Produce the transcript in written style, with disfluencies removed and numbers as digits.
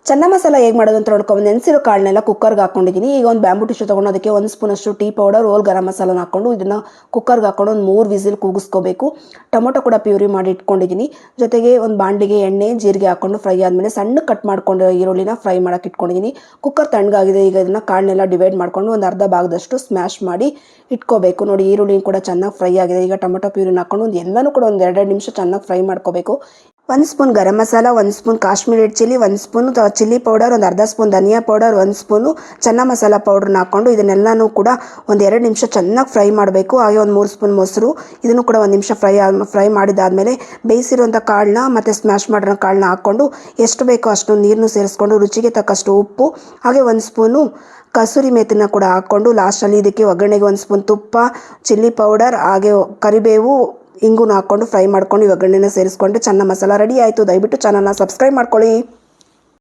ಚೆನ್ನ ಮಸಾಲ ಹೇಗೆ ಮಾಡೋದು ಅಂತ ನೋಡ್ಕೊಂಡು ನೆನೆಸಿರೋ ಕಾಳನ್ನೆಲ್ಲ ಕುಕ್ಕರ್ಗೆ ಹಾಕೊಂಡಿದ್ದೀನಿ. ಈಗ ಒಂದು ಬ್ಯಾಂಬೂ ಟಿಶ್ಯೂ ತೊಗೊಂಡು ಅದಕ್ಕೆ 1 ಸ್ಪೂನಷ್ಟು ಟೀ ಪೌಡರ್, ಹೋಲ್ ಗರಂ ಮಸಾಲನ ಹಾಕ್ಕೊಂಡು ಇದನ್ನು ಕುಕ್ಕರ್ಗೆ ಹಾಕೊಂಡು ಒಂದು 3 ವಿಸಿಲ್ ಕೂಗಿಸ್ಕೋಬೇಕು. ಟೊಮೊಟೊ ಕೂಡ ಪ್ಯೂರಿ ಮಾಡಿ ಇಟ್ಕೊಂಡಿದ್ದೀನಿ. ಜೊತೆಗೆ ಒಂದು ಬಾಣಲಿಗೆ ಎಣ್ಣೆ ಜೀರಿಗೆ ಹಾಕ್ಕೊಂಡು ಫ್ರೈ ಆದಮೇಲೆ ಸಣ್ಣ ಕಟ್ ಮಾಡ್ಕೊಂಡು ಈರುಳ್ಳಿನ ಫ್ರೈ ಮಾಡೋಕೆ ಇಟ್ಕೊಂಡಿದ್ದೀನಿ. ಕುಕ್ಕರ್ ತಣ್ಣಗಾಗಿದೆ. ಈಗ ಇದನ್ನು ಕಾಳನ್ನೆಲ್ಲ ಡಿವೈಡ್ ಮಾಡ್ಕೊಂಡು ಒಂದು ಅರ್ಧ ಭಾಗದಷ್ಟು ಸ್ಮ್ಯಾಶ್ ಮಾಡಿ ಇಟ್ಕೋಬೇಕು. ನೋಡಿ, ಈರುಳ್ಳಿ ಕೂಡ ಚೆನ್ನಾಗಿ ಫ್ರೈ ಆಗಿದೆ. ಈಗ ಟೊಮೊಟೊ ಪ್ಯೂರಿನ ಹಾಕೊಂಡು ಎಲ್ಲನೂ ಕೂಡ ಒಂದು 2 ನಿಮಿಷ ಚೆನ್ನಾಗಿ ಫ್ರೈ ಮಾಡ್ಕೋಬೇಕು. 1 spoon garam masala, 1 spoon Kashmiri red chilli, 1 spoon chilli powder, ಒಂದು ಅರ್ಧ ಸ್ಪೂನ್ ಧನಿಯಾ ಪೌಡರ್, 1 ಸ್ಪೂನು ಚೆನ್ನ ಮಸಾಲ ಪೌಡ್ರನ್ನ ಹಾಕ್ಕೊಂಡು ಇದನ್ನೆಲ್ಲನೂ ಕೂಡ ಒಂದು 2 ನಿಮಿಷ ಚೆನ್ನಾಗಿ ಫ್ರೈ ಮಾಡಬೇಕು. ಹಾಗೆ ಒಂದು 3 ಸ್ಪೂನ್ ಮೊಸರು, ಇದನ್ನು ಕೂಡ 1 ನಿಮಿಷ ಫ್ರೈ ಮಾಡಿದಾದಮೇಲೆ ಬೇಯಿಸಿರುವಂಥ ಕಾಳನ್ನ ಮತ್ತು ಸ್ಮ್ಯಾಶ್ ಮಾಡಿರೋ ಕಾಳನ್ನ ಹಾಕ್ಕೊಂಡು ಎಷ್ಟು ಬೇಕೋ ಅಷ್ಟು ನೀರನ್ನು ಸೇರಿಸ್ಕೊಂಡು ರುಚಿಗೆ ತಕ್ಕಷ್ಟು ಉಪ್ಪು, ಹಾಗೆ 1 ಸ್ಪೂನು ಕಸೂರಿ ಮೇಥಿನ ಕೂಡ ಹಾಕ್ಕೊಂಡು ಲಾಸ್ಟಲ್ಲಿ ಇದಕ್ಕೆ ಒಗ್ಗರಣೆಗೆ 1 ಸ್ಪೂನ್ ತುಪ್ಪ, ಚಿಲ್ಲಿ ಪೌಡರ್, ಹಾಗೆ ಕರಿಬೇವು, ಇಂಗುನ ಹಾಕ್ಕೊಂಡು ಫ್ರೈ ಮಾಡ್ಕೊಂಡು ಒಗ್ಗರಣೆನ ಸೇರಿಸ್ಕೊಂಡು ಚೆನ್ನ ಮಸಾಲ ರೆಡಿ ಆಯಿತು. ದಯವಿಟ್ಟು ಚಾನಲ್ನ ಸಬ್ಸ್ಕ್ರೈಬ್ ಮಾಡ್ಕೊಳ್ಳಿ.